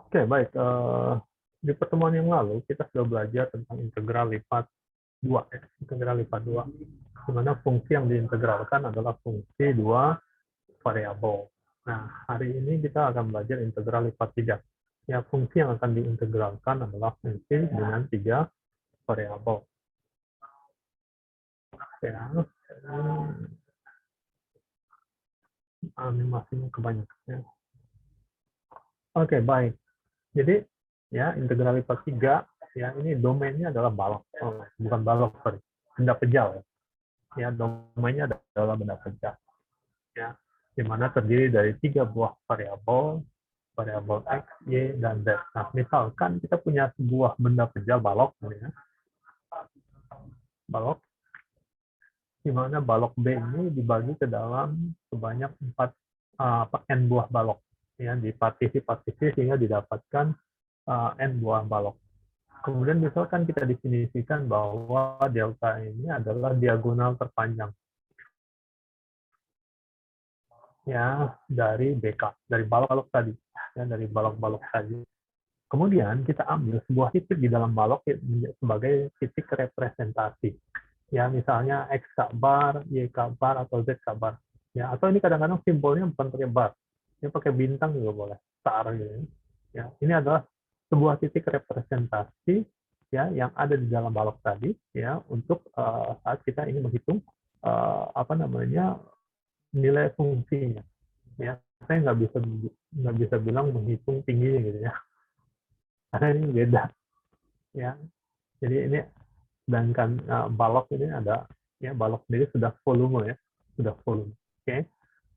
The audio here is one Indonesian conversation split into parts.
Oke, baik. Di pertemuan yang lalu kita sudah belajar tentang integral lipat 2, ya. Integral lipat 2, di mana fungsi yang diintegralkan adalah fungsi dua variabel. Nah, hari ini kita akan belajar integral lipat 3. Ya, fungsi yang akan diintegralkan adalah fungsi dengan 3 variabel. Ya, animasinya kebanyakan. Ya. Oke, baik. Jadi, ya, integral lipat 3, ya, ini domainnya adalah balok. Bukan balok, sorry. Benda pejal. Ya, domainnya adalah benda pejal. Ya, di mana terdiri dari 3 buah variabel X, Y, dan Z. Nah, misalkan kita punya sebuah benda pejal balok, ya, balok, di mana balok B ini dibagi ke dalam sebanyak n buah balok, ya, di partisi-partisi sehingga didapatkan n buah balok. Kemudian misalkan kita definisikan bahwa delta ini adalah diagonal terpanjang, ya, dari BK, dari balok-balok tadi, ya, dari balok-balok tadi. Kemudian kita ambil sebuah titik di dalam balok sebagai titik representasi. Ya, misalnya X bar, Y bar, atau Z bar. Ya, atau ini kadang-kadang simbolnya bukan pakai bar. Ini pakai bintang juga boleh, star gitu. Ya, ini adalah sebuah titik representasi, ya, yang ada di dalam balok tadi, ya, untuk saat kita ingin menghitung nilai fungsinya. Ya, saya nggak bisa bilang menghitung tingginya gitu ya, karena ini beda. Ya, jadi ini sedangkan balok ini ada, ya, balok sendiri sudah volume, ya, sudah volume. Oke,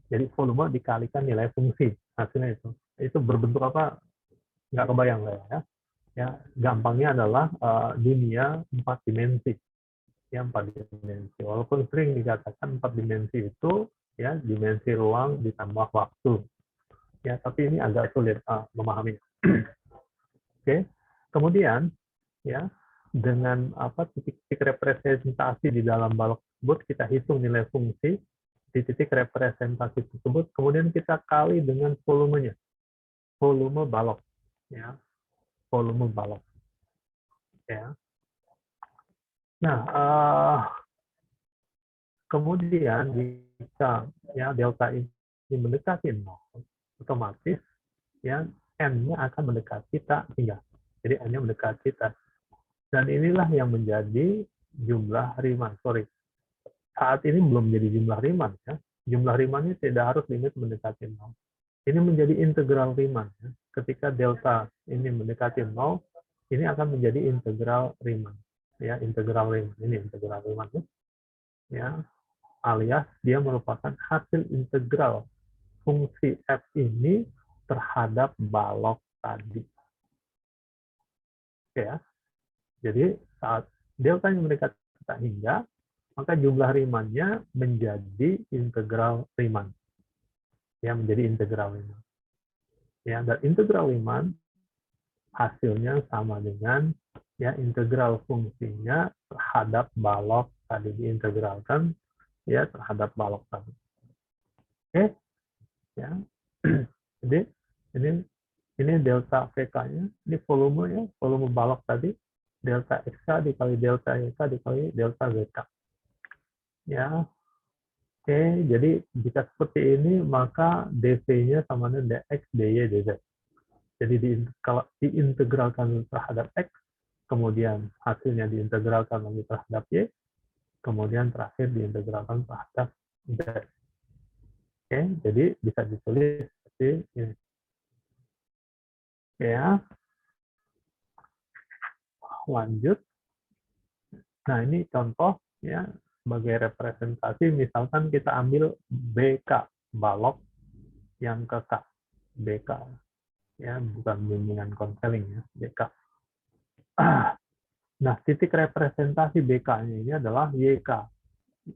jadi volume dikalikan nilai fungsi, hasilnya itu berbentuk apa nggak kebayang lah ya. Ya, gampangnya adalah dunia 4 dimensi, ya, 4 dimensi. Walaupun sering dikatakan 4 dimensi itu, ya, dimensi ruang ditambah waktu, ya, tapi ini agak sulit memahami. Oke, kemudian, ya, dengan titik-titik representasi di dalam balok tersebut, kita hitung nilai fungsi di titik representasi tersebut, kemudian kita kali dengan volumenya, volume balok, ya, volume balok, ya. Nah, kemudian jika, ya, delta ini mendekati 0, otomatis, ya, n-nya akan mendekati tak hingga. Jadi n-nya mendekati tak. Dan inilah yang menjadi jumlah Riemann. Sorry, saat ini belum menjadi jumlah Riemann. Ya. Jumlah Riemann ini tidak harus limit mendekati 0. Ini menjadi integral Riemann. Ya. Ketika delta ini mendekati 0, ini akan menjadi integral Riemann. Ya, integral Riemann. Ini integral Riemann. Ya. Alias dia merupakan hasil integral fungsi f ini terhadap balok tadi. Oke, ya. Jadi saat delta yang mendekati tak hingga, maka jumlah Riemann-nya menjadi integral Riemann. Ya, menjadi integral Riemann. Ya, dan integral Riemann hasilnya sama dengan, ya, integral fungsinya terhadap balok tadi, diintegralkan, ya, terhadap balok tadi. Oke, ya. Jadi ini delta VK-nya, ini volumenya, volume balok tadi, delta XK dikali delta YK dikali delta ZK. Ya, oke, jadi jika seperti ini, maka dV-nya sama dengan dx, dy, dz. Jadi kalau diintegralkan terhadap x, kemudian hasilnya diintegralkan lagi terhadap y, kemudian terakhir diintegralkan terhadap Z. Oke, jadi bisa ditulis seperti ini. Oke ya, lanjut. Nah, ini contoh ya sebagai representasi, misalkan kita ambil BK, balok yang ke K, BK ya, bukan bimbingan konseling ya, BK. Nah, titik representasi BK-nya ini adalah YK,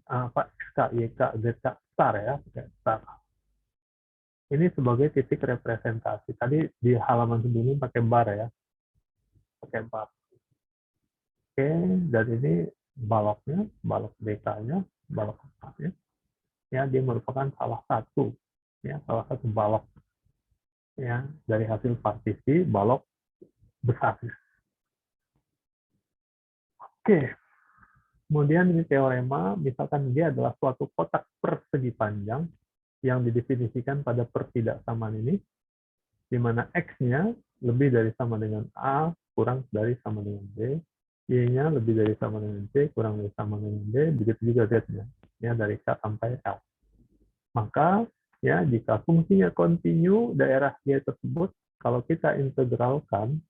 apa SK, YK, ZK, star ya, star. Ini sebagai titik representasi. Tadi di halaman sebelumnya pakai bar ya, pakai bar. Oke, dan ini baloknya, balok BK-nya, balok A-nya, ya dia merupakan salah satu balok ya dari hasil partisi balok besarnya. Oke, kemudian ini teorema, misalkan dia adalah suatu kotak persegi panjang yang didefinisikan pada pertidaksamaan ini, di mana X-nya lebih dari sama dengan A kurang dari sama dengan B, Y-nya lebih dari sama dengan C kurang dari sama dengan D, begitu juga Z-nya, ya dari K sampai L. Maka ya jika fungsinya kontinu daerah Y tersebut, kalau kita integralkan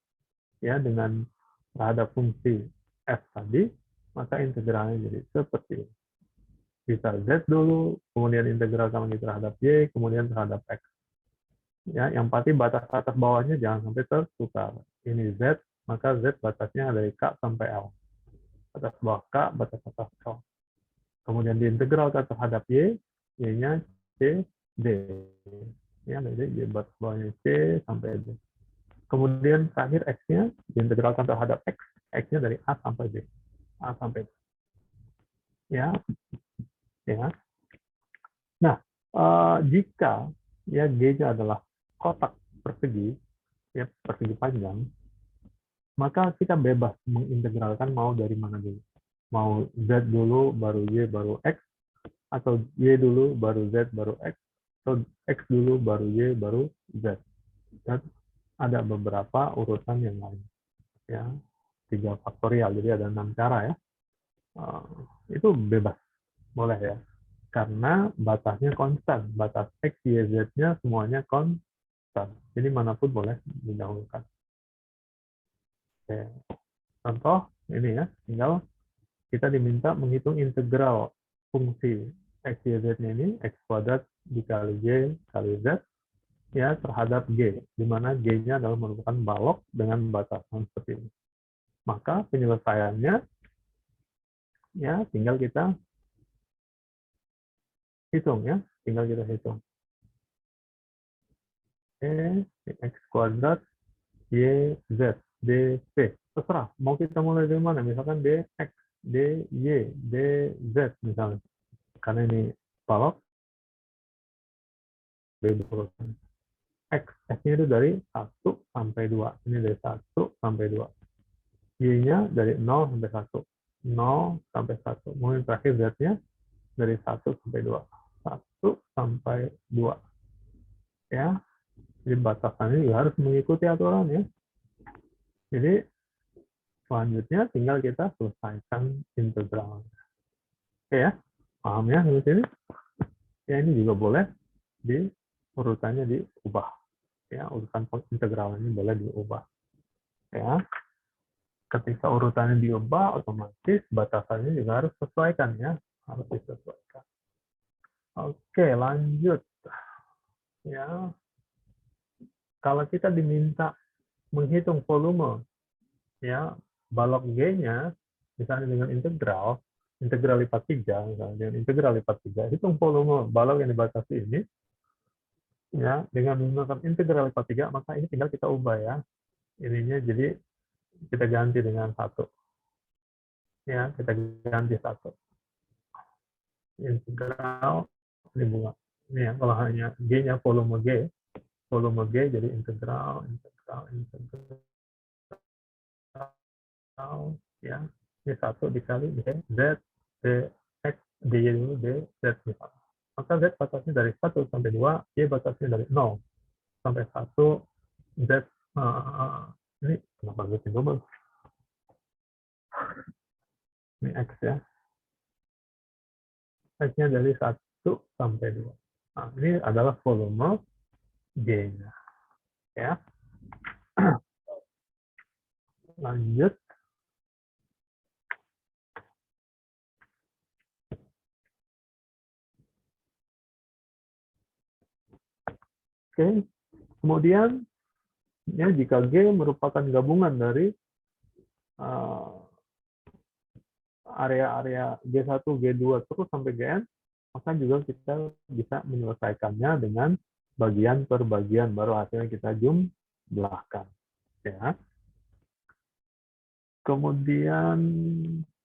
ya dengan terhadap fungsi F tadi, maka integralnya jadi seperti ini. Bisa Z dulu, kemudian integralkan lagi terhadap Y, kemudian terhadap X. Ya, yang pasti batas atas bawahnya jangan sampai tertukar. Ini Z, maka Z batasnya dari K sampai L. Batas bawah K, batas atas L. Kemudian diintegralkan terhadap Y, Y-nya C, D. Ya, jadi Y batas bawahnya C sampai D. Kemudian terakhir X-nya diintegralkan terhadap X, X-nya dari A sampai B. A sampai B. Ya, ya. Nah, jika ya G-nya adalah kotak persegi, ya persegi panjang, maka kita bebas mengintegralkan mau dari mana dulu. Mau Z dulu, baru Y, baru X, atau Y dulu, baru Z, baru X, atau X dulu, baru Y, baru Z. Dan ada beberapa urutan yang lain. Ya, 3 faktorial, jadi ada 6 cara ya. Itu bebas, boleh ya. Karena batasnya konstan, batas X, Y, Z-nya semuanya konstan. Jadi manapun boleh didahulukan. Oke. Contoh ini ya, tinggal kita diminta menghitung integral fungsi X, Y, Z-nya ini, X kuadrat dikali Y kali Z, ya terhadap G, di mana G-nya adalah merupakan balok dengan batasan seperti ini. Maka penyelesaiannya, ya tinggal kita hitung ya, tinggal kita hitung. X kuadrat Y, Z, dP. Terserah, mau kita mulai dari mana, misalkan dx, dy, dz misalnya. Karena ini balok, berurutan. X-nya itu dari 1 sampai 2. Ini dari 1 sampai 2. Y-nya dari 0 sampai 1. 0 sampai 1. Kemudian terakhir Z-nya dari 1 sampai 2. 1 sampai 2. Ya, jadi batasannya juga harus mengikuti aturan ya. Jadi selanjutnya tinggal kita selesaikan integral. Oke ya, paham ya sampai sini? Ya ini juga boleh di urutannya diubah. Ya, urutan integralnya boleh diubah. Ya, ketika urutannya diubah, otomatis batasannya juga harus sesuaikan ya, harus disesuaikan. Oke, lanjut. Ya, kalau kita diminta menghitung volume, ya balok G-nya, misalnya dengan integral lipat 3, misalnya dengan integral lipat 3, hitung volume balok yang dibatasi ini, ya dengan menggunakan integral lipat 3, maka ini tinggal kita ubah ya. Ininya jadi kita ganti dengan 1. Ya, kita ganti 1. Integral ini bunga. Ini ya, kalau hanya G-nya volume G jadi integral ya. Ini 1 dikali Z, X, D dulu, D, Z misalnya. Maka Z batasnya dari 1 sampai 2, Y batasnya dari 0 sampai 1, Z, ini kenapa gue double? Ini X ya. X-nya dari 1 sampai 2. Nah, ini adalah volume G-nya. Ya. Lanjut. Oke. Kemudian, ya, jika G merupakan gabungan dari area-area G1, G2 terus sampai Gn, maka juga kita bisa menyelesaikannya dengan bagian per bagian, baru hasilnya kita jumlahkan. Ya. Kemudian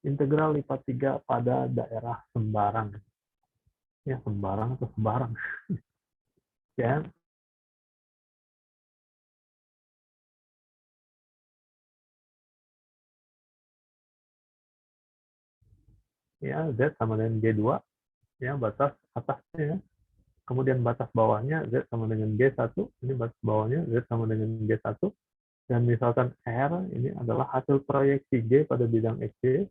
integral lipat 3 pada daerah sembarang. Ya, sembarang atau sembarang. Ya, ya, Z sama dengan G2, ya, batas atasnya. Kemudian batas bawahnya Z sama dengan G1, ini batas bawahnya Z sama dengan G1. Dan misalkan R ini adalah hasil proyeksi G pada bidang XY,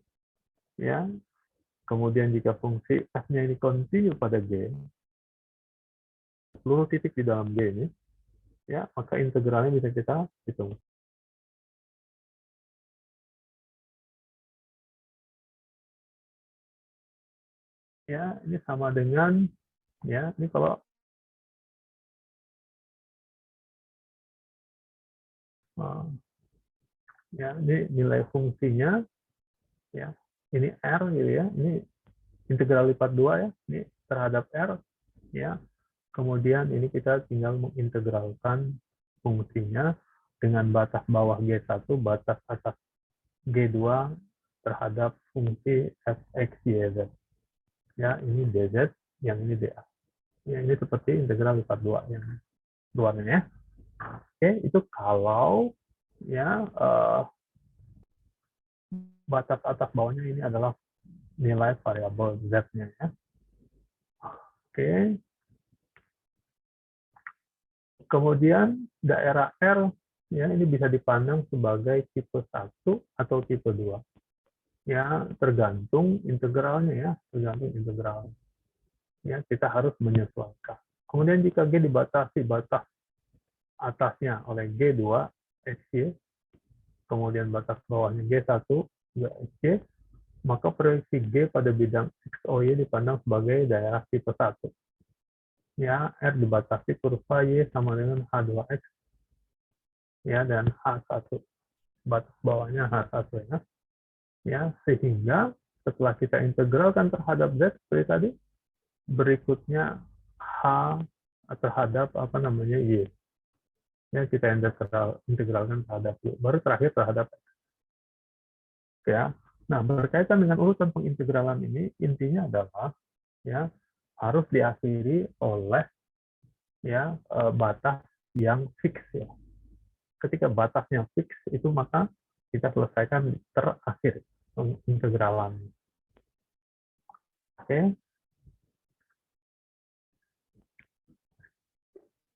ya. Kemudian jika fungsi F-nya ini kontinu pada G, seluruh titik di dalam G ini, ya, maka integralnya bisa kita hitung. Ya, ini sama dengan, ya, ini kalau ya, ini nilai fungsinya, ya, ini R gitu ya, ini integral lipat 2 ya, ini terhadap R, ya. Kemudian ini kita tinggal mengintegralkan fungsinya dengan batas bawah G1, batas atas G2 terhadap fungsi fx, y, z. Ya, ini dz, yang ini dA. Ya, ini seperti integral lipat 2 yang luarnya ya. Oke, itu kalau ya batas atas bawahnya ini adalah nilai variabel z-nya ya. Oke. Kemudian daerah R ya ini bisa dipandang sebagai tipe 1 atau tipe 2. Ya, tergantung integralnya ya, tergantung integral. Ya, kita harus menyesuaikan. Kemudian jika G dibatasi batas atasnya oleh G2 XY, kemudian batas bawahnya G1 juga XY, maka proyeksi G pada bidang XOY dipandang sebagai daerah tipe 1. Ya, R dibatasi kurva Y sama dengan H2X ya, dan H1. Batas bawahnya H1 ya. Ya, sehingga setelah kita integralkan terhadap Z seperti tadi, berikutnya H terhadap apa namanya Y. Ya, kita integralkan terhadap Y. Baru terakhir terhadap X. Ya. Nah, berkaitan dengan urutan pengintegralan ini, intinya adalah ya harus diakhiri oleh ya batas yang fix ya. Ketika batasnya fix itu maka kita selesaikan terakhir integralan. Oke.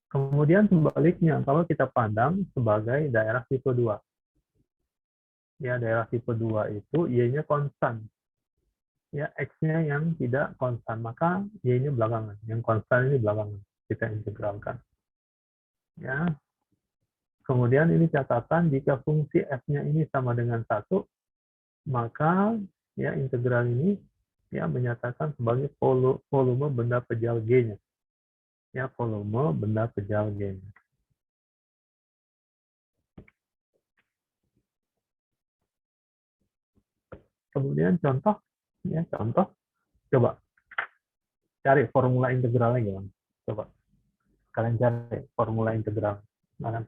Kemudian sebaliknya kalau kita pandang sebagai daerah tipe 2. Ya, daerah tipe 2 itu y-nya konstan. Ya, x-nya yang tidak konstan, maka y-nya belakangan. Yang konstan ini belakangan. Kita integralkan. Ya. Kemudian ini catatan jika fungsi f-nya ini sama dengan 1, maka ya integral ini ya menyatakan sebagai volume benda pejal G-nya. Ya, volume benda pejal G-nya. Kemudian contoh, ya contoh, coba cari formula integralnya gimana? Coba kalian cari formula integral. Mana?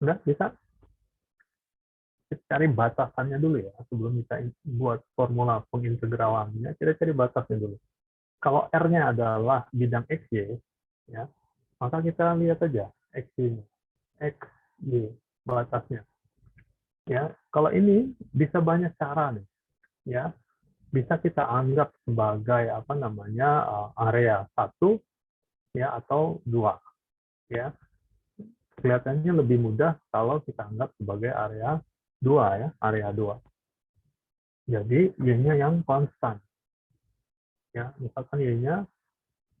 Udah bisa kita cari batasannya dulu ya, sebelum kita buat formula pengintegralannya, kita cari batasnya dulu. Kalau R-nya adalah bidang XY, ya, maka kita lihat aja XY-nya, XY batasnya. Ya, kalau ini bisa banyak cara nih, ya. Bisa kita anggap sebagai apa namanya area 1 ya atau 2, ya. Kelihatannya lebih mudah kalau kita anggap sebagai area 2 ya, area 2. Jadi Y-nya yang konstan. Ya, misalkan Y-nya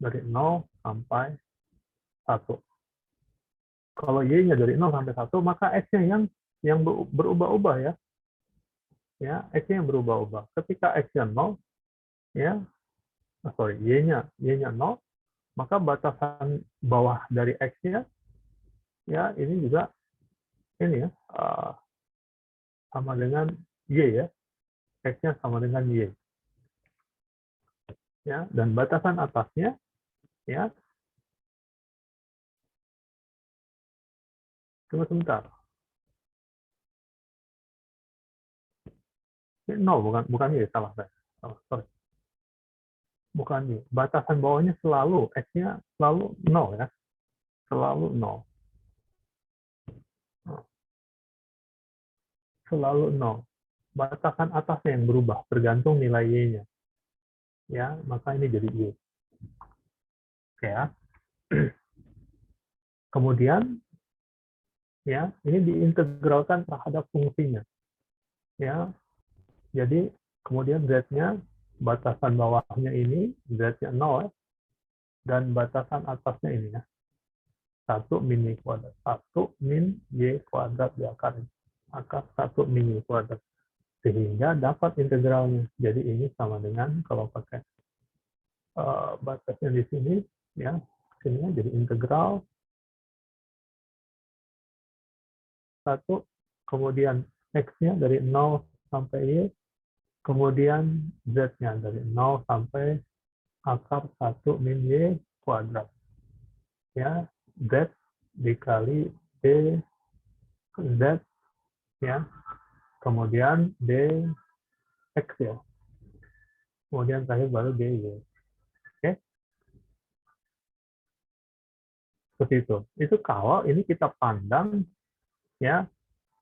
dari 0 sampai 1. Kalau Y-nya dari 0 sampai 1, maka X-nya yang berubah-ubah ya. Ya, X-nya yang berubah-ubah. Ketika X-nya 0, ya, Y-nya 0, maka batasan bawah dari X-nya ya ini juga ini ya sama dengan Y ya. X-nya sama dengan Y. Ya, dan batasan atasnya ya, tunggu sebentar. Ini 0 bukan Y, salah saya. Oh, sorry. Bukan Y. Batasan bawahnya selalu X-nya selalu 0 ya. Selalu 0. Selalu 0. Batasan atasnya yang berubah tergantung nilai Y-nya. Ya, maka ini jadi Y. Oke ya. Kemudian ya, ini diintegralkan terhadap fungsinya. Ya. Jadi kemudian Z-nya batasan bawahnya ini Z-nya 0 ya, dan batasan atasnya ini ya. 1 min Y kuadrat. 1 min Y kuadrat diakar. Akar 1 min Y kuadrat. Sehingga dapat integralnya. Jadi ini sama dengan kalau pakai batasnya di sini ya, sini jadi integral 1, kemudian X-nya dari 0 sampai Y, kemudian Z-nya dari 0 sampai akar 1 min Y kuadrat. Ya, Z dikali D Z ya, kemudian dx ya, kemudian terakhir baru dy. Oke, seperti itu. Itu kalau ini kita pandang ya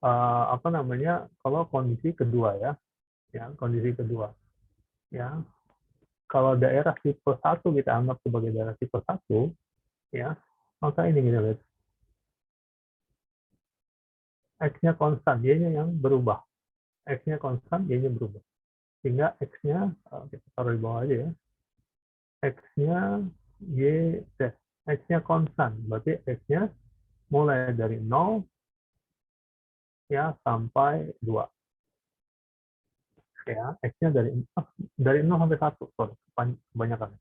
apa namanya, kalau kondisi kedua ya kondisi kedua ya. Kalau daerah tipe 1 kita anggap sebagai daerah tipe 1 ya, maka ini kita lihat x-nya konstan, y-nya yang berubah. X-nya konstan, y-nya berubah. Sehingga x-nya kita taruh di bawah aja ya. X-nya Y, X-nya konstan, berarti X-nya mulai dari 0 ya sampai 2. Ya, X-nya dari 0 sampai 1, sorry, kebanyakan.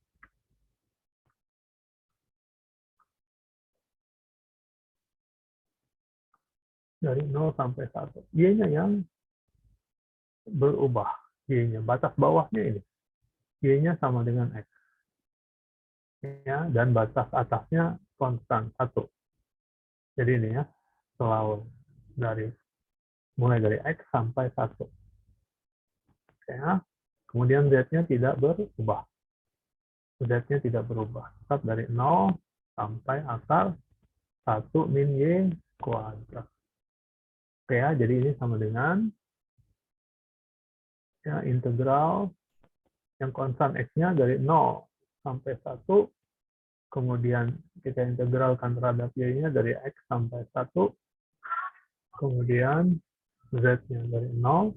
Dari 0 sampai 1. Y-nya yang berubah. Y-nya, batas bawahnya ini. Y-nya sama dengan X. Ya, dan batas atasnya konstan 1. Jadi ini ya, selalu mulai dari X sampai 1. Ya, kemudian Z-nya tidak berubah. Z-nya tidak berubah. Tetap dari 0 sampai akar 1 min Y kuadrat. Oke ya, jadi ini sama dengan ya, integral yang konstan X-nya dari 0 sampai 1, kemudian kita integralkan terhadap Y-nya dari X sampai 1, kemudian Z-nya dari 0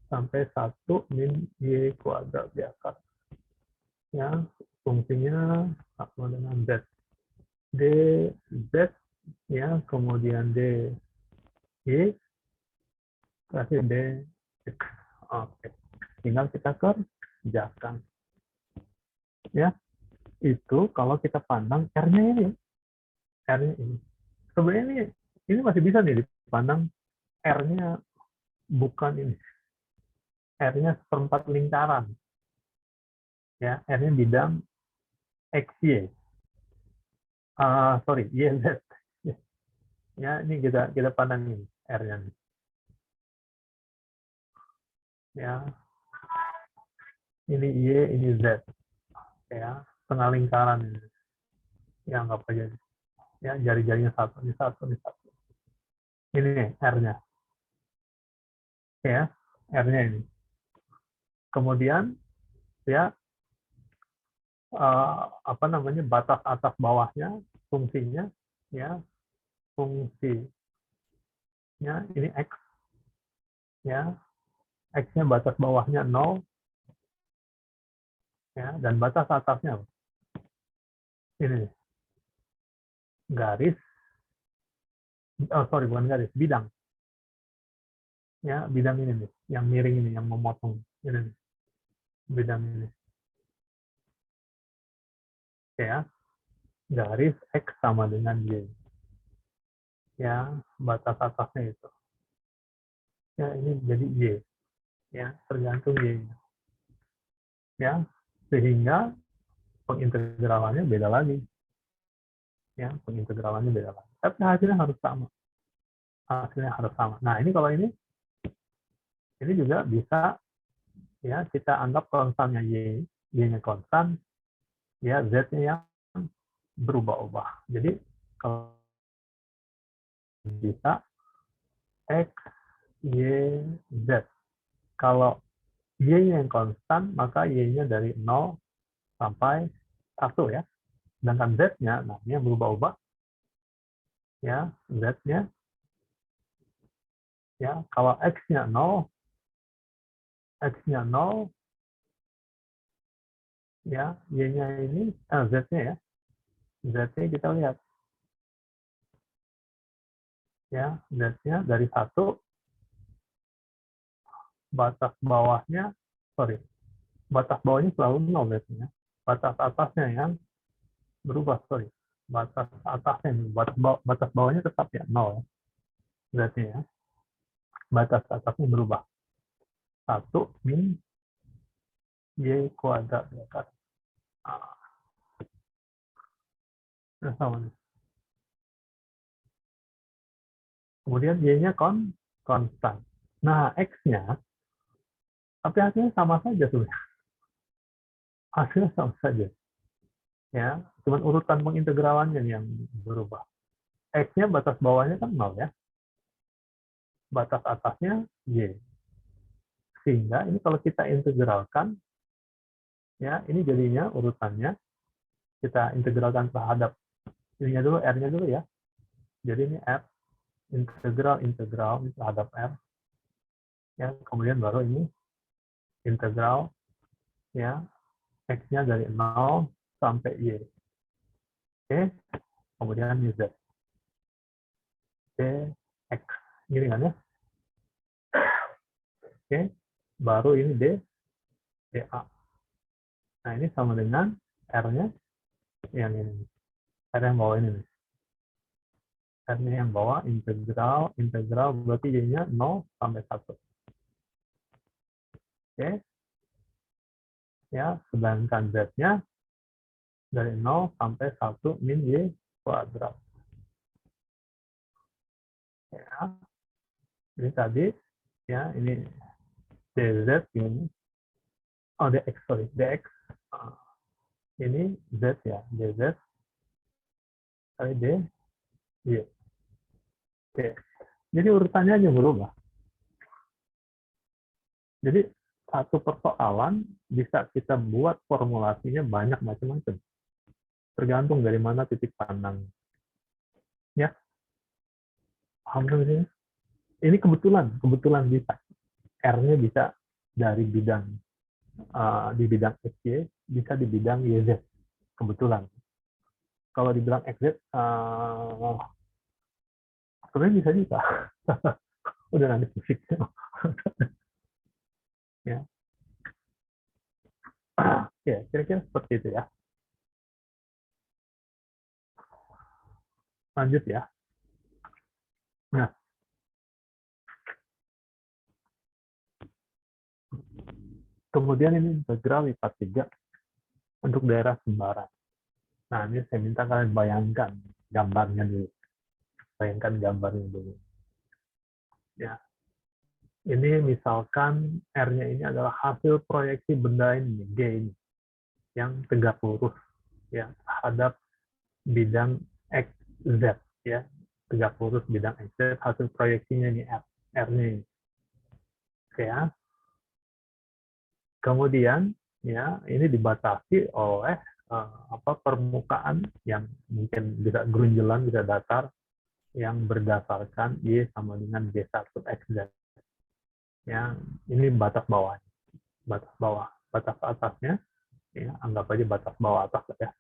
sampai 1 min Y kuadrat di akar. Ya, fungsinya sama dengan Z. dz ya, kemudian dy, terakhir dx. Oke, tinggal kita kerjakan. Ya, itu kalau kita pandang R-nya ini. R-nya ini. Sebenarnya ini masih bisa nih dipandang R-nya bukan ini. R-nya seperempat lingkaran. Ya, R-nya bidang XY. Sorry, YZ. Ya, ini kita pandangin R-nya nih. Ya, ini Y, ini Z. Ya, tengah lingkaran ini. Ya, anggap aja. Ya, jari-jarinya satu, ini satu, ini satu. Ini nih R-nya. Ya, R-nya ini. Kemudian ya apa namanya batas atas bawahnya fungsinya ya fungsinya ini X ya X-nya batas bawahnya 0 ya dan batas atasnya ini garis sorry bukan garis bidang ya bidang ini nih yang miring ini yang memotong ini nih, bidang ini ya garis X sama dengan Y ya batas atasnya itu ya ini jadi Y ya tergantung Y ya sehingga pengintegralannya beda lagi ya pengintegralannya beda lagi tapi hasilnya harus sama nah ini kalau ini juga bisa ya kita anggap konstannya y-nya konstan ya z-nya yang berubah-ubah jadi kalau bisa x y z kalau y-nya yang konstan maka y-nya dari 0 sampai 1 ya sedangkan z-nya nah ini yang berubah-ubah ya z-nya ya kalau x-nya 0 x-nya 0 ya y-nya ini z-nya ya z-nya kita lihat ya z-nya dari 1 batas bawahnya sorry batas bawahnya selalu 0 z-nya batas atasnya yang berubah sorry batas atasnya batas bawahnya tetap ya 0 z-nya ya batas atasnya berubah 1 min y kuadrat ya kan sama nih. Kemudian y-nya konstan nah x-nya tapi hasilnya sama saja sebenarnya hasilnya sama saja ya cuman urutan pengintegralannya yang berubah x-nya batas bawahnya kan 0 ya batas atasnya y sehingga ini kalau kita integralkan ya ini jadinya urutannya kita integralkan terhadap ininya dulu r-nya dulu ya jadi ini f integral terhadap r ya kemudian baru ini integral ya x-nya dari 0 sampai y oke kemudian z dx gini kan ya oke baru ini dA nah ini sama dengan r-nya yang ini r yang bawah ini nih r-nya yang bawah integral berarti y-nya 0 sampai 1 oke ya sedangkan z-nya dari 0 sampai 1 min y kuadrat ya ini tadi ya ini dz ini oh dx sorry dx ini z ya dz kali dy oke jadi urutannya aja berubah jadi satu persoalan bisa kita buat formulasinya banyak macam-macam tergantung dari mana titik pandang ya paham kan ini kebetulan bisa R-nya bisa dari bidang di bidang XY bisa di bidang YZ kebetulan kalau dibilang XZ sebenarnya bisa juga udah nanti fisik ya ya kira-kira seperti itu ya lanjut ya nah kemudian ini integral IPA 3 untuk daerah sembarang nah ini saya minta kalian bayangkan gambarnya dulu bayangkan gambarnya dulu. Ya, ini misalkan R-nya ini adalah hasil proyeksi benda ini, G ini, yang tegak lurus ya terhadap bidang X, Z ya, tegak lurus bidang X, Z, hasil proyeksinya ini R-nya ini. Oke ya. Kemudian ya ini dibatasi oleh permukaan yang mungkin bisa grunjelan, bisa datar, yang berdasarkan Y sama dengan G1 XZ. Yang ini batas bawah. Batas bawah. Batas atasnya, ya, anggap aja batas bawah atas ya.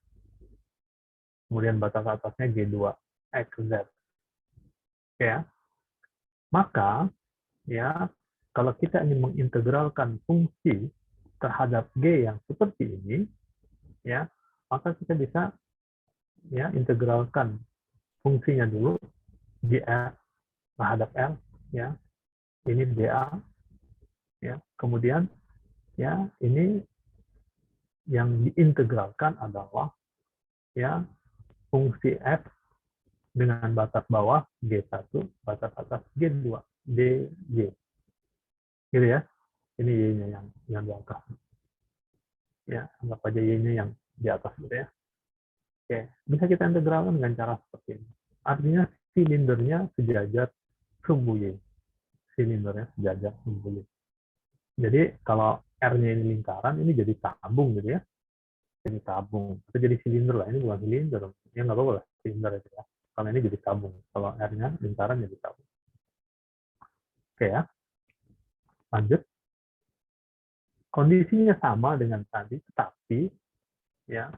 Kemudian batas atasnya G2 XZ. Ya. Maka ya kalau kita ingin mengintegralkan fungsi terhadap G yang seperti ini, ya, maka kita bisa ya integralkan fungsinya dulu GR terhadap L, ya, ini dA, ya, kemudian ya ini yang diintegralkan adalah ya fungsi f dengan batas bawah G1, batas atas G2, dG, gitu ya. Ini y-nya yang di atas, ya, anggap aja y-nya yang di atas gitu ya. Oke, bisa kita integralkan dengan cara seperti ini. Artinya silindernya sejajar sumbu y, silindernya sejajar sumbu y. Jadi kalau R-nya ini lingkaran, ini jadi tabung gitu ya. Jadi tabung. Atau jadi silinder lah. Ini bukan silinder. Ya nggak apa-apa lah. Silinder itu ya. Kalau ini jadi tabung. Kalau R-nya lingkaran jadi tabung. Oke ya. Lanjut. Kondisinya sama dengan tadi, tetapi ya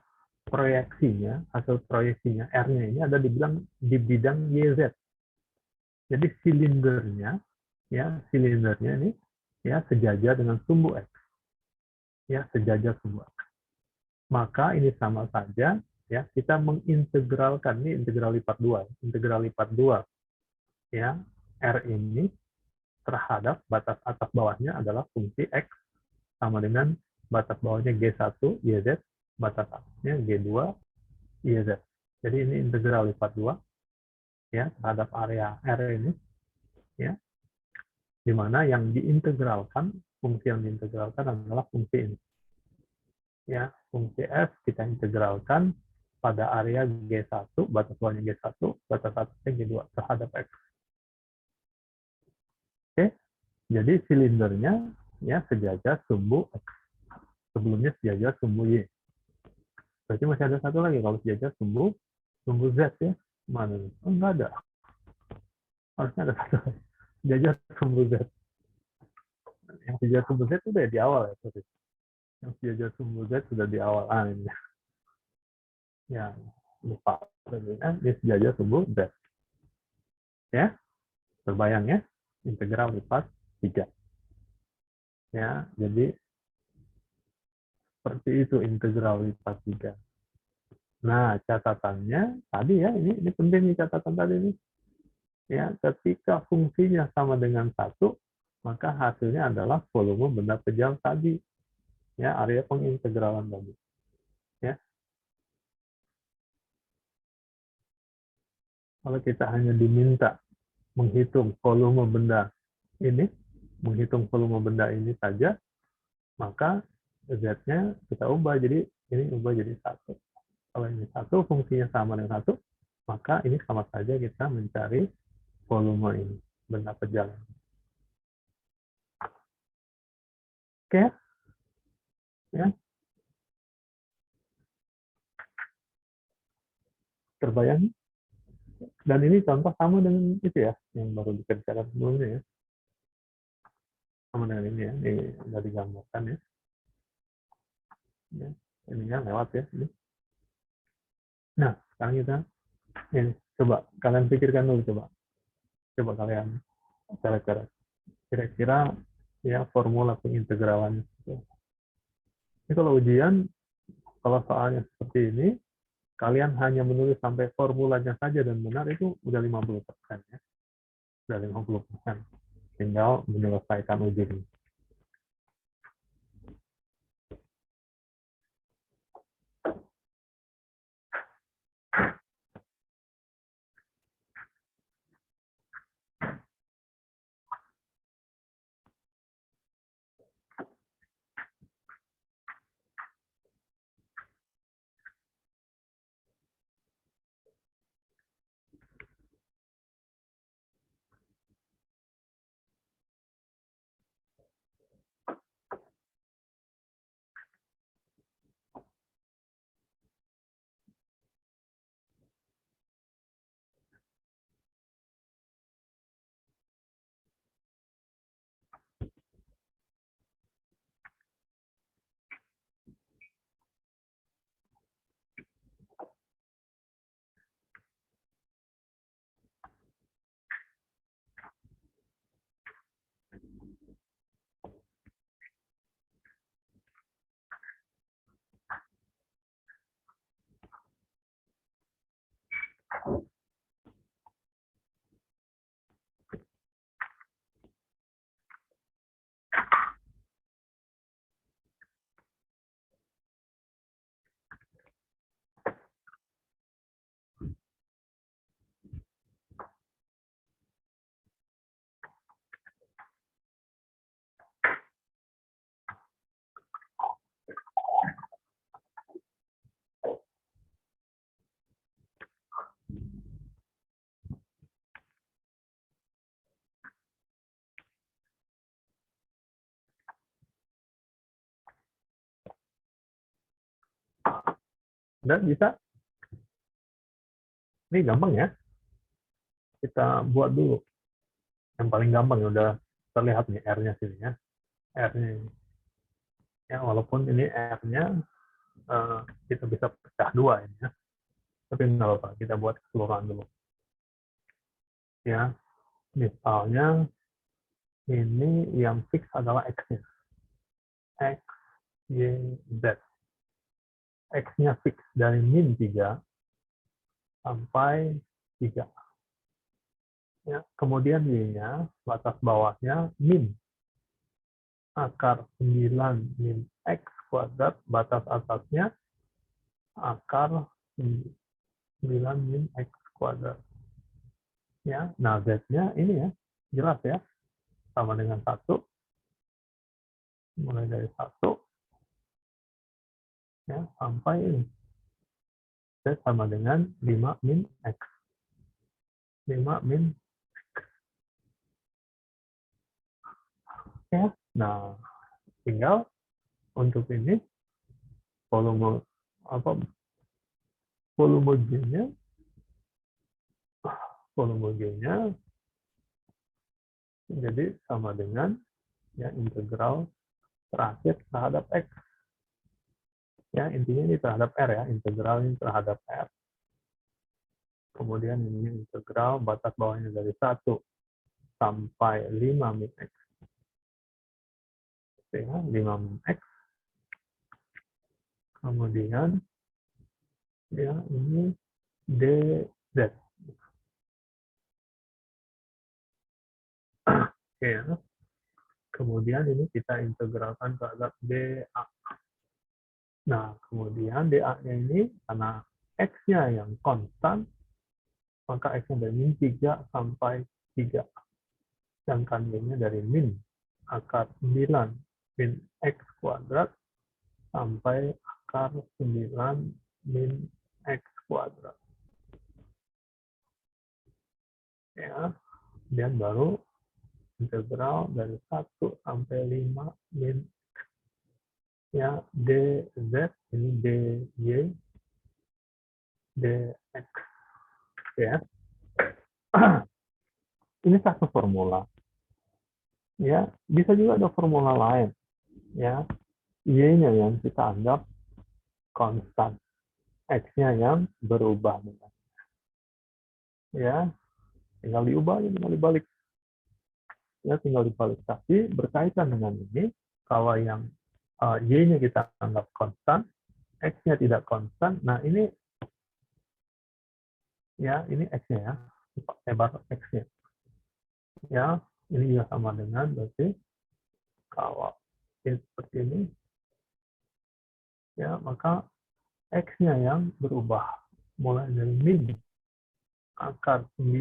proyeksinya, hasil proyeksinya R-nya ini ada di bidang YZ. Jadi silindernya ini ya sejajar dengan sumbu X. Ya, sejajar sumbu X. Maka ini sama saja ya kita mengintegralkan, ini integral lipat 2, integral lipat 2 ya R ini terhadap batas atas bawahnya adalah fungsi X sama dengan batas bawahnya G1 YZ, batas atasnya G2 YZ. Jadi ini integral lipat 2 ya terhadap area R ini ya, di mana yang diintegralkan, fungsi yang diintegralkan adalah fungsi ini. Ya, fungsi F kita integralkan pada area G1, batas bawahnya G1, batas atasnya G2 terhadap X. Oke, jadi silindernya ya sejajar sumbu X. Sebelumnya sejajar sumbu Y. Berarti masih ada satu lagi kalau sejajar sumbu Z ya. Mana? Oh, enggak ada. Harusnya ada satu lagi. Sejajar sumbu Z. Yang sejajar sumbu Z sudah di awal ya. Sorry. Yang sejajar sumbu Z sudah di awal. Ah, ini. Ya, lupa. Ini sejajar sumbu Z. Ya, terbayang ya. Integral lipat 3. Ya, jadi seperti itu integral lipat 3. Nah, catatannya tadi ya, ini penting nih catatan tadi nih. Ya, ketika fungsinya sama dengan 1, maka hasilnya adalah volume benda pejam tadi. Ya, area pengintegralan tadi. Ya. Kalau kita hanya diminta menghitung volume benda ini, menghitung volume benda ini saja, maka Z-nya kita ubah jadi ini ubah jadi 1. Kalau ini 1 fungsinya sama dengan 1, maka ini sama saja kita mencari volume ini, benda pejalan. Oke, ya, terbayang. Dan ini contoh sama dengan itu ya, yang baru dikerjakan sebelumnya ya. Sama dengan ini ya, ini sudah digambarkan ya. Ya, ininya lewat ya. Ini. Nah, sekarang kita ini coba kalian pikirkan dulu coba kalian cara-cara kira-kira ya formula pengintegralannya. Ini kalau ujian, kalau soalnya seperti ini, kalian hanya menulis sampai formulanya saja dan benar itu udah 50% ya. Udah 50%. Tinggal menyelesaikan ujian. Dan bisa, ini gampang ya, kita buat dulu. Yang paling gampang ya, udah terlihat nih R-nya sini ya. R-nya ini. Ya, walaupun ini R-nya kita bisa pecah dua ini ya. Tapi nggak apa-apa, kita buat keseluruhan dulu. Ya, misalnya ini yang fix adalah X-nya. X, Y, Z. X-nya fix dari min 3 sampai 3. Ya, kemudian Y-nya, batas bawahnya min akar 9 min X kuadrat, batas atasnya akar 9 min X kuadrat. Ya, nah Z-nya ini ya, jelas ya, sama dengan 1, mulai dari 1, ya, sampai ini. Z sama dengan 5 min X. 5 min ya. Nah, tinggal untuk ini volume apa volume G-nya jadi sama dengan ya integral terakhir terhadap X. Ya, intinya ini terhadap R ya, integral ini terhadap R. Kemudian ini integral batas bawahnya dari 1 sampai 5 min X. Ya, 5 min X. Kemudian ya ini dz. Oke ya. Kemudian ini kita integralkan terhadap dA. Nah, kemudian dA-nya ini karena X-nya yang konstan, maka X-nya dari min 3 sampai 3. Sedangkan Y-nya dari min akar 9 min X kuadrat sampai akar 9 min X kuadrat. Ya, dan baru integral dari 1 sampai 5 min ya dz, ini dy, dx. Ya. Ini satu formula. Ya, bisa juga ada formula lain. Ya, y-nya yang kita anggap konstan, x-nya yang berubah. Ya, tinggal diubah, tinggal dibalik. Ya, tinggal dibalik. Tapi berkaitan dengan ini, kalau yang y-nya kita anggap konstan, x-nya tidak konstan. Nah, ini ya, ini x-nya ya, lebar x-nya. Ya, ini juga sama dengan berarti kalau seperti ini, ya maka x-nya yang berubah mulai dari min akar 9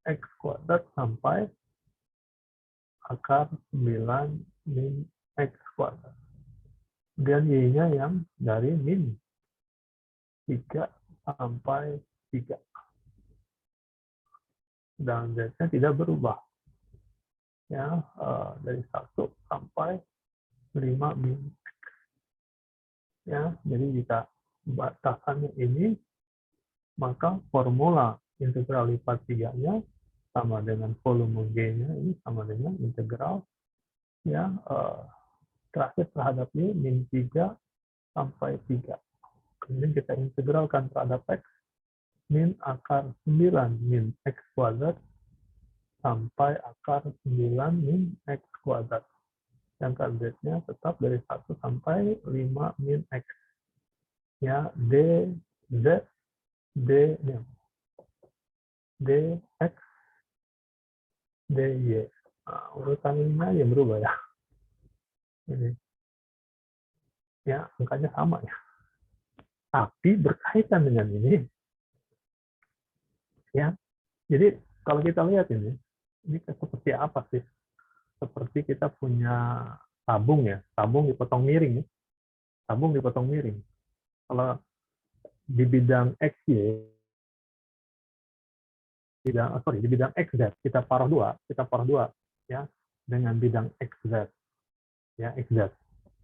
x kuadrat sampai akar 9 min x kuadrat. Dan y-nya yang dari min 3 sampai 3. Dan z-nya tidak berubah. Ya, dari 1 sampai 5 min. Ya, jadi jika batasannya ini, maka formula integral lipat 3-nya sama dengan volume G-nya ini sama dengan integral ya terakhir terhadap Y min 3 sampai 3. Kemudian kita integralkan terhadap X min akar 9 min X kuadrat sampai akar 9 min X kuadrat. Sedangkan Z-nya tetap dari 1 sampai 5 min X. Ya, dz, dx, dy. Nah, urutan ini aja berubah ya. Ini. Ya, angkanya sama ya. Tapi berkaitan dengan ini, ya. Jadi kalau kita lihat ini seperti apa sih? Seperti kita punya tabung ya, tabung dipotong miring, ya. Tabung dipotong miring. Kalau di bidang XY, di bidang XZ kita paruh dua, ya, dengan bidang XZ, ya XZ.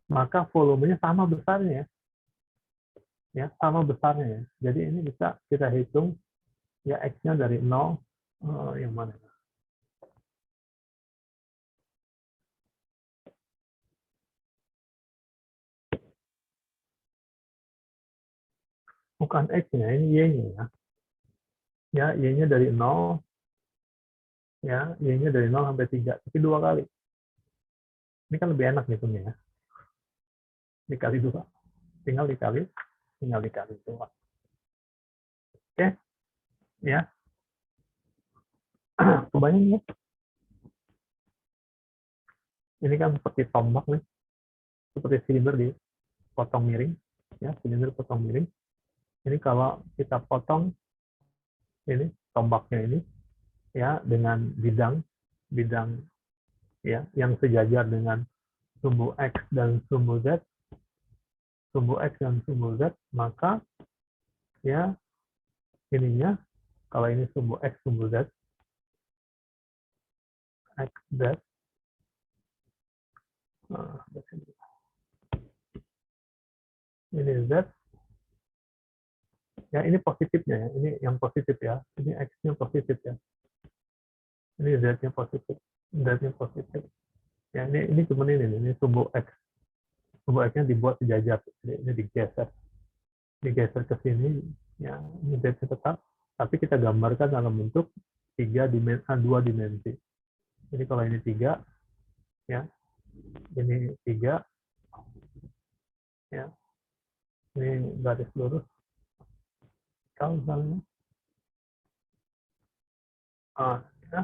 Maka volumenya sama besarnya, ya. ya sama besarnya ya. Jadi ini bisa kita hitung ya X-nya dari 0, yang mana? Bukan X-nya, ini Y-nya ya. Ya, Y-nya dari 0, ya, Y-nya dari 0 sampai 3, tapi 2 kali. Ini kan lebih enak hitungnya ya. Dikali 2. Tinggal dikali 2. Oke, ya. Kebayang ya. Ini kan seperti tombak nih. Seperti silinder dipotong miring. Ya, silinder potong miring. Ini kalau kita potong ini tombaknya ini ya dengan bidang bidang ya yang sejajar dengan sumbu X dan sumbu Z, maka ya ininya kalau ini sumbu X, sumbu Z, X, Z, ini Z, ya ini positifnya ya, ini yang positif ya, ini X-nya positif ya, ini Z-nya positif, Z-nya positif, ya ini cuma ini sumbu X-nya dibuat sejajar, jadi ini digeser ke sini, ya ini Z-nya tetap, tapi kita gambarkan dalam bentuk 2 dimensi. Jadi kalau ini 3, ya ini 3, ya ini garis lurus. Kalau misalnya ya,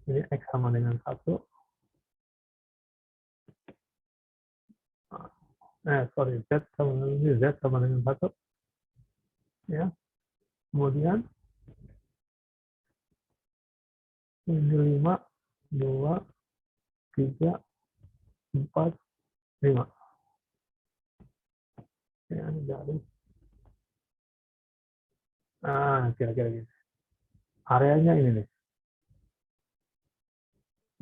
ini X sama dengan 1, sorry, Z sama dengan 1, ya. Kemudian ini 5, 2, 3, 4, 5. Ya, ini garis. Kira-kira gitu. Areanya ini nih.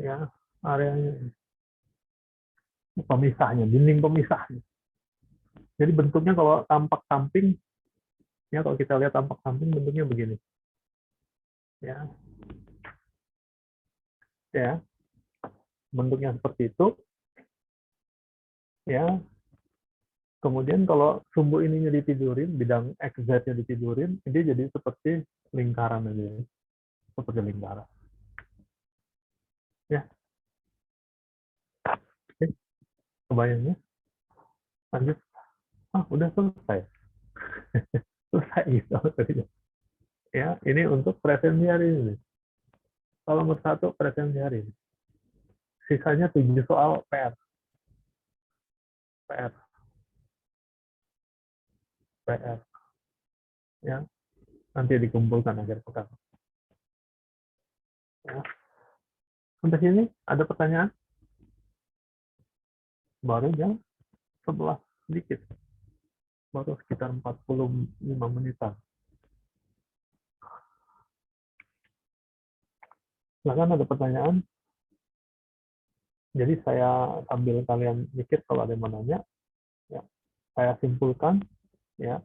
Ya, areanya ini. Pemisahnya, dinding pemisahnya. Jadi bentuknya kalau tampak samping, ya kalau kita lihat tampak samping bentuknya begini. Ya, ya, bentuknya seperti itu. Ya, kemudian kalau sumbu ininya ditidurin, bidang XZ-nya ditidurin, dia jadi seperti lingkaran aja, seperti lingkaran. Ya, oke, kebayangnya. Lanjut. Udah selesai. Selesai gitu tadi. Ya, ini untuk presensi hari ini. Kalau nomor 1 presensi hari ini. Sisanya 7 soal PR. PR. PR. Ya, nanti dikumpulkan akhir pekan. Ya. Sampai sini ada pertanyaan? Baru jam 11 sedikit. Baru sekitar 45 menitan. Silakan ada pertanyaan. Jadi saya sambil kalian mikir kalau ada yang mau nanya, ya, saya simpulkan, ya.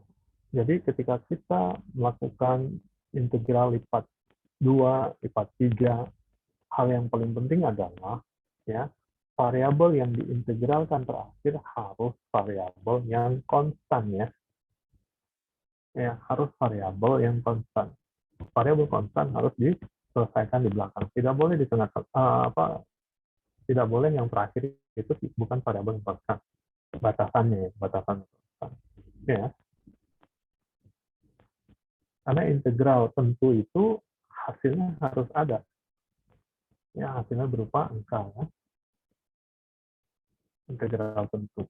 Jadi ketika kita melakukan integral lipat 2, lipat 3, hal yang paling penting adalah ya variabel yang diintegralkan terakhir harus variabel yang konstan ya. Ya, harus variabel yang konstan. Variabel konstan harus diselesaikan di belakang. Tidak boleh di tengah tidak boleh yang terakhir itu bukan variabel yang konstan. Batasannya ya, batasan konstan. Ya. Karena integral tentu itu hasilnya harus ada. Ya, hasilnya berupa angka ya. Integral tentu.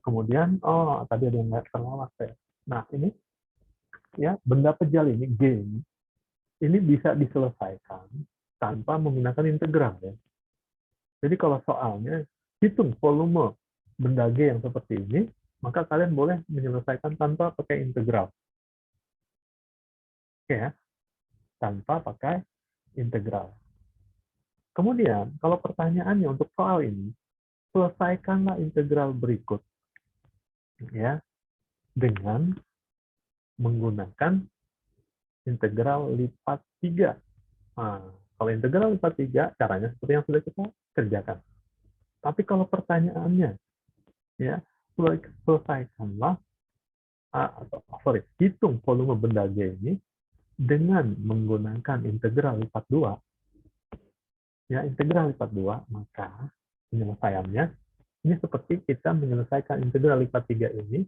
Kemudian, tadi ada yang nggak terlalu ya. Nah, ini ya benda pejal ini, game, ini bisa diselesaikan tanpa menggunakan integral ya. Jadi kalau soalnya hitung volume benda G yang seperti ini, maka kalian boleh menyelesaikan tanpa pakai integral. Oke ya, tanpa pakai integral. Kemudian, kalau pertanyaannya untuk soal ini, selesaikanlah integral berikut. Ya, dengan menggunakan integral lipat 3. Nah, kalau integral lipat 3, caranya seperti yang sudah kita kerjakan. Tapi kalau pertanyaannya, ya, selesaikanlah, hitung volume benda G ini dengan menggunakan integral lipat 2, ya, integral lipat 2, maka penyelesaiannya, ini seperti kita menyelesaikan integral lipat 3 ini,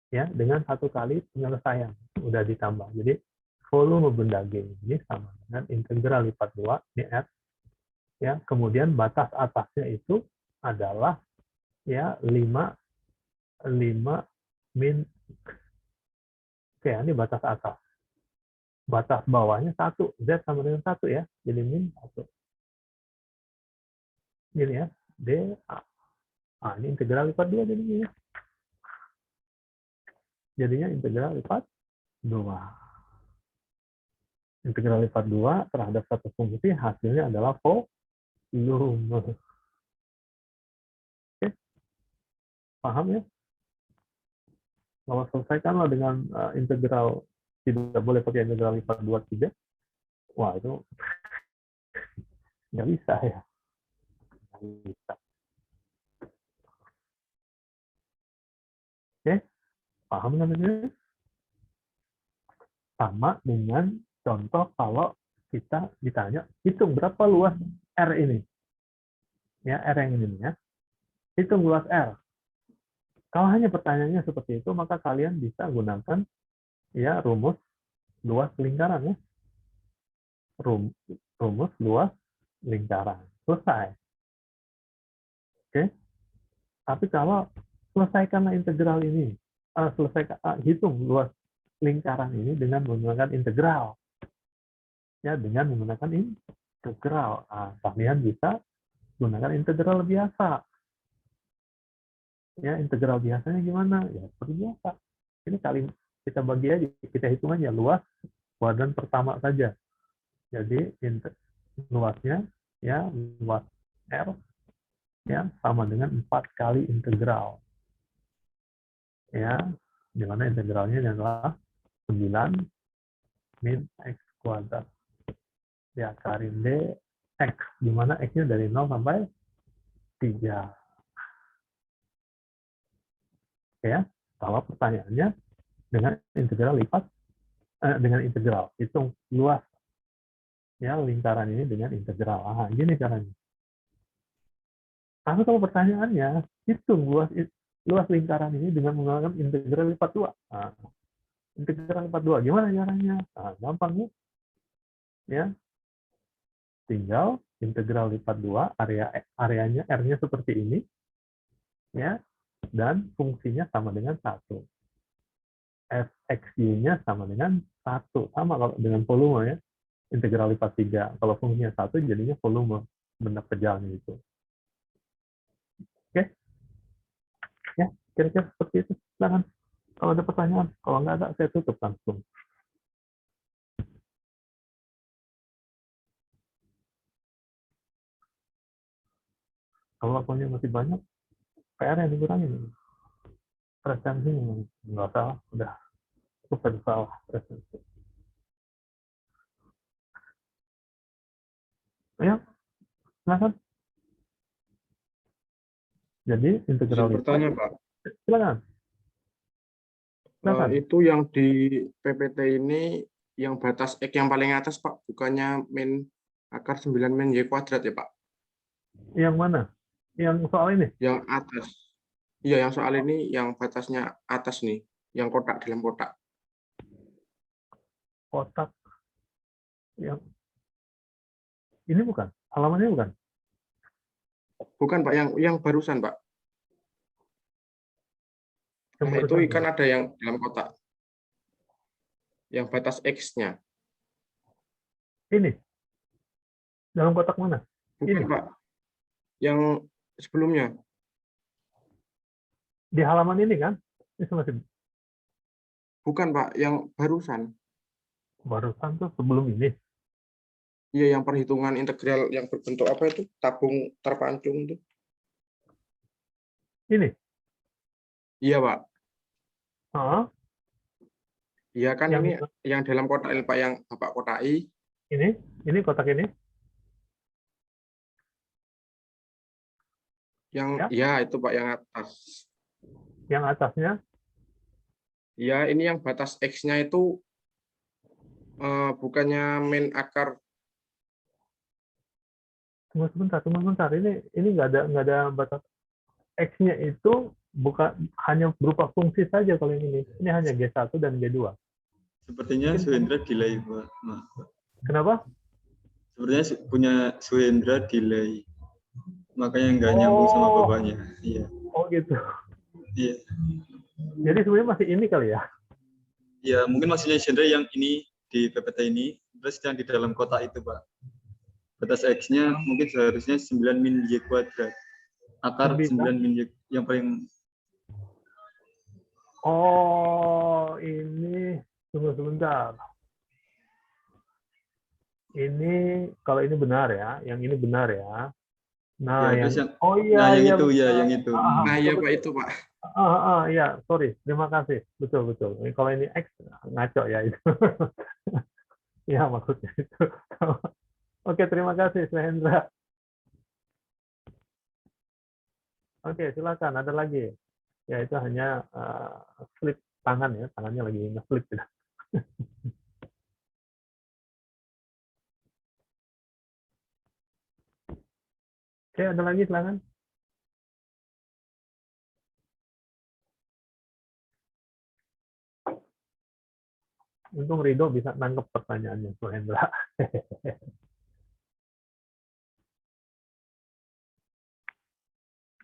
ya, dengan satu kali penyelesaian, udah ditambah. Jadi, volume benda G ini sama dengan integral lipat 2, ini R, ya, kemudian batas atasnya itu adalah, ya, 5 min, oke, ini batas atas. Batas bawahnya 1, Z sama dengan 1 ya, jadi min 1. Gini ya, D, A. Ini integral lipat 2 jadinya. Jadinya integral lipat 2. Integral lipat 2 terhadap satu fungsi, hasilnya adalah volume. Oke, paham ya? Kalau selesaikanlah dengan integral, tidak boleh pakai integral lipat 2, 3. Wah, itu nggak bisa ya. Nggak bisa. Oke, paham kan ini? Sama dengan contoh kalau kita ditanya, hitung berapa luas R ini. Ya, R yang ini ya. Hitung luas R. Kalau hanya pertanyaannya seperti itu, maka kalian bisa gunakan, ya, rumus luas lingkaran ya. Rumus luas lingkaran. Selesai. Oke. Tapi kalau selesaikanlah integral ini, hitung luas lingkaran ini dengan menggunakan integral. Ya, dengan menggunakan integral. Kalian bisa gunakan integral biasa. Ya, integral biasanya gimana? Ya, seperti biasa. Ini kali kita bagi aja, kita hitung aja luas kuadran pertama saja. Jadi luasnya, ya, luas R, ya, sama dengan 4 kali integral. Ya, di mana integralnya adalah 9 min X kuadrat. Diakarin D X, di mana X-nya dari 0 sampai 3. Ya, kalau pertanyaannya dengan integral lipat, dengan integral, hitung luas, ya, lingkaran ini dengan integral. Gini caranya. Tapi kalau pertanyaannya, hitung luas lingkaran ini dengan menggunakan integral lipat 2. Integral lipat 2, gimana caranya? Gampang ya. Ya, tinggal integral lipat 2, areanya R-nya seperti ini, ya, dan fungsinya sama dengan 1. Fxy-nya sama dengan 1. Sama kalau dengan volume ya. Integral lipat 3. Kalau fungsinya 1, jadinya volume benda pejalnya itu. Oke? Ya, kira-kira seperti itu. Silakan. Kalau ada pertanyaan, kalau nggak ada, saya tutup langsung. Kalau waktunya masih banyak, PR yang dikurangin. Presensi nggak salah, udah cukup salah presensi. Ya, silakan. Jadi integral Izin bertanya, lipat. Pak. Silakan. Silakan. Itu yang di PPT ini yang batas X yang paling atas, Pak, bukannya min akar 9 min Y kuadrat ya, Pak? Yang mana? Yang soal ini? Yang atas. Iya, yang soal ini yang batasnya atas nih, yang kotak dalam kotak. Kotak. Yang ini bukan? Halamannya bukan? Bukan, Pak, yang barusan, Pak. Nah, itu kan ada yang dalam kotak. Yang batas X-nya. Ini? Dalam kotak mana? Bukan, Ini? Pak. Yang sebelumnya. Di halaman ini kan? Ini masih Bukan, Pak. Yang barusan. barusan tuh sebelum ini. Iya, yang perhitungan integral yang berbentuk apa itu? Tabung terpancung itu. Ini? Iya, Pak. Ah, Iya kan yang ini yang dalam kotak ini Pak, yang Bapak kotai. ini kotak ini, Yang ya, ya itu Pak yang atas. yang atasnya. Ya ini yang batas X-nya itu bukannya min akar. Tunggu sebentar, tunggu sebentar. Ini nggak ada batas X-nya itu bukan hanya berupa fungsi saja kalau yang ini. Ini hanya G1 dan G2. Sepertinya Mungkin Suhendra delay, Pak. kenapa? Sepertinya punya Suhendra delay. Makanya nggak nyambung sama Oh, bapaknya. Iya. oh gitu. Iya. Jadi sebenarnya masih ini kali ya. Ya, mungkin maksudnya Suhendra yang ini di PPT ini, terus yang di dalam kotak itu, Pak. Batas X-nya mungkin seharusnya 9 min Y kuadrat. Akar 9 min Y yang paling. Oh, ini tunggu sebentar. Ini kalau ini benar ya, yang ini benar ya. Nah, Ya, yang terus yang oh nah iya yang iya itu ya, benar. yang itu. Nah Betul iya Pak betul. itu Pak. Iya, sorry. Terima kasih. Betul betul. Ini kalau ini X ngaco ya itu. Ya maksudnya itu. Oke, terima kasih, Hendra. Oke, silakan. Ada lagi. Ya itu hanya slip tangan ya, tangannya lagi nge-flip gitu. Oke, ada lagi silakan. Untung Rido bisa nangkep pertanyaannya, Bu Hendra.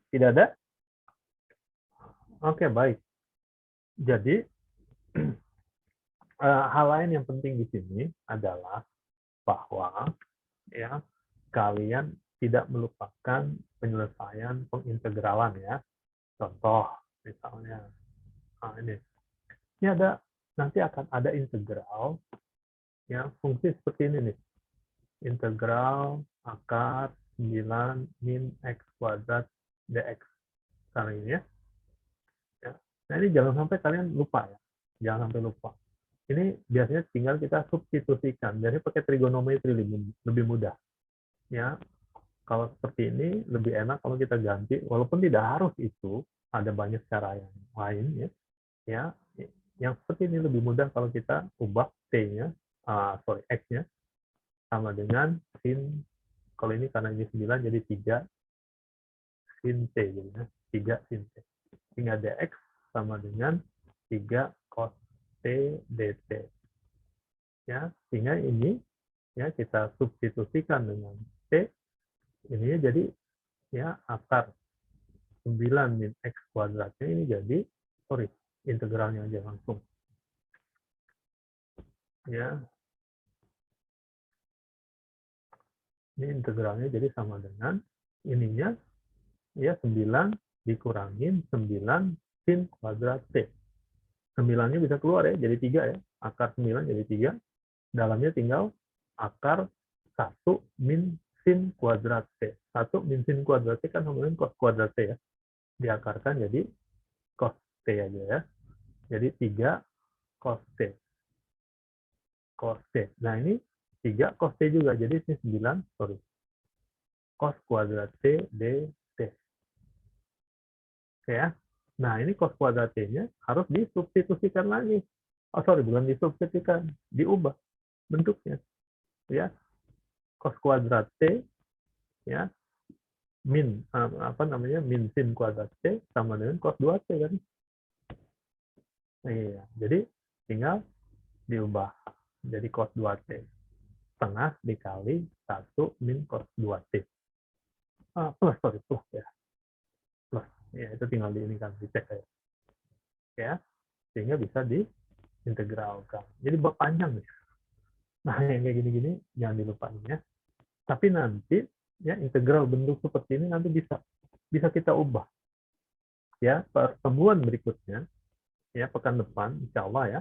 Tidak ada? Oke, baik. Jadi, hal lain yang penting di sini adalah bahwa ya kalian tidak melupakan penyelesaian pengintegralan ya. Contoh misalnya, ini ada nanti akan ada integral ya fungsi seperti ini nih. Integral akar 9 min x kuadrat dx kali ini ya. Nah ini jangan sampai kalian lupa ya. Jangan sampai lupa. Ini biasanya tinggal kita substitusikan. Jadi pakai trigonometri lebih mudah. Ya, kalau seperti ini lebih enak kalau kita ganti. Walaupun tidak harus itu, ada banyak cara yang lain ya. Ya, yang seperti ini lebih mudah kalau kita ubah t-nya, x-nya sama dengan sin. Kalau ini karena ini 9 jadi 3 sin t jadinya 3 sin t. Sehingga dx sama dengan 3 cos t dt. Ya, sehingga ini ya kita substitusikan dengan t, ini jadi ya akar 9 min x kuadratnya ini jadi integralnya aja langsung. Ya. Ini integralnya jadi sama dengan ininya ya 9 dikurangin 9 sin kuadrat t. 9-nya bisa keluar ya, jadi 3 ya. Akar 9 jadi 3. Dalamnya tinggal akar 1 min sin kuadrat t. 1 min sin kuadrat t kan sama dengan cos kuadrat t ya. Diakarkan jadi cos t aja ya. Jadi 3 cos t. Cos t. Nah ini 3 cos t juga. Jadi ini 9, cos kuadrat t dt. Oke ya. Nah ini cos kuadrat t-nya harus disubstitusikan lagi. Bukan disubstitusikan, diubah bentuknya. Ya, cos kuadrat t ya min min sin kuadrat t sama dengan cos 2t kan. Iya, jadi tinggal diubah jadi cos 2t setengah dikali 1 min cos 2t. Plus ya. Plus. Ya, itu tinggal diinikan dicek ya. Ya, sehingga bisa diintegralkan. Jadi bab panjang nih. Nah, yang kayak gini-gini jangan dilupain ya. Tapi nanti ya integral bentuk seperti ini nanti bisa kita ubah. Ya, pertemuan berikutnya ya pekan depan insya Allah ya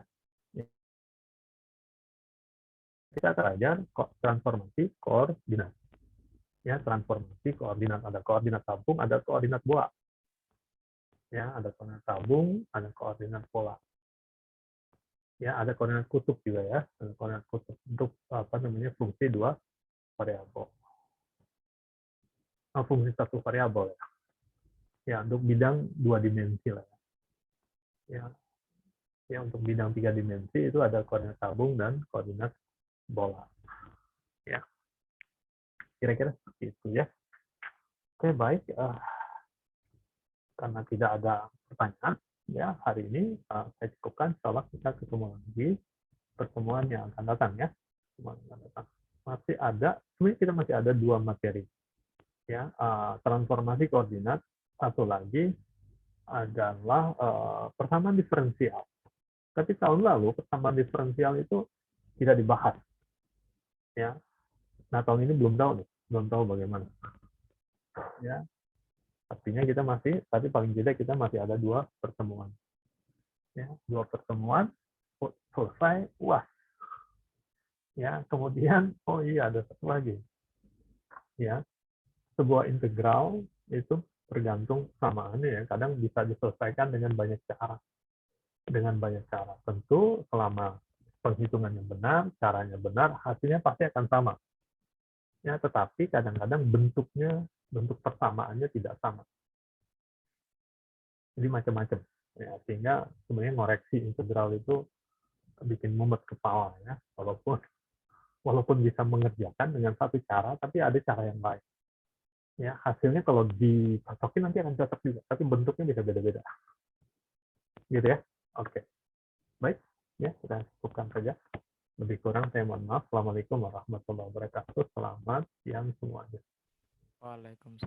kita akan belajar transformasi koordinat. Ya, transformasi koordinat, ada koordinat tabung, ada koordinat bola. Ya, ada koordinat tabung, ada koordinat pola. Ya, ada koordinat kutub juga ya, ada koordinat kutub untuk fungsi dua variabel. Fungsi satu variabel ya. Ya, untuk bidang dua dimensi lah. Ya. Ya, untuk bidang tiga dimensi itu ada koordinat tabung dan koordinat bola. Ya. Kira-kira seperti itu ya. Oke, baik. Karena tidak ada pertanyaan, ya hari ini saya cukupkan. Insya Allah kita ketemu lagi pertemuan yang akan datang ya. Pertemuan yang akan datang. Masih ada, sebenarnya kita masih ada dua materi. Ya, transformasi koordinat. Satu lagi adalah persamaan diferensial. Tapi tahun lalu persamaan diferensial itu tidak dibahas. Ya. Nah, tahun ini belum tahu bagaimana. Ya, artinya kita masih, tapi paling tidak kita masih ada dua pertemuan. Ya, dua pertemuan selesai, wah. Ya, kemudian oh iya ada satu lagi. Ya, sebuah integral itu tergantung samaannya ya, kadang bisa diselesaikan dengan banyak cara. Dengan banyak cara. Tentu selama penghitungannya benar, caranya benar, hasilnya pasti akan sama. Ya, tetapi kadang-kadang bentuk persamaannya tidak sama. Jadi macam-macam. Ya, sehingga sebenarnya ngoreksi integral itu bikin mumet kepala ya, walaupun bisa mengerjakan dengan satu cara, tapi ada cara yang lain. Ya, hasilnya kalau dicocokin nanti akan cocok juga, tapi bentuknya bisa beda-beda. Gitu ya. Oke. Baik, ya kita cukupkan saja. Lebih kurang saya mohon maaf. Assalamualaikum warahmatullahi wabarakatuh. Selamat siang semuanya. Waalaikumsalam.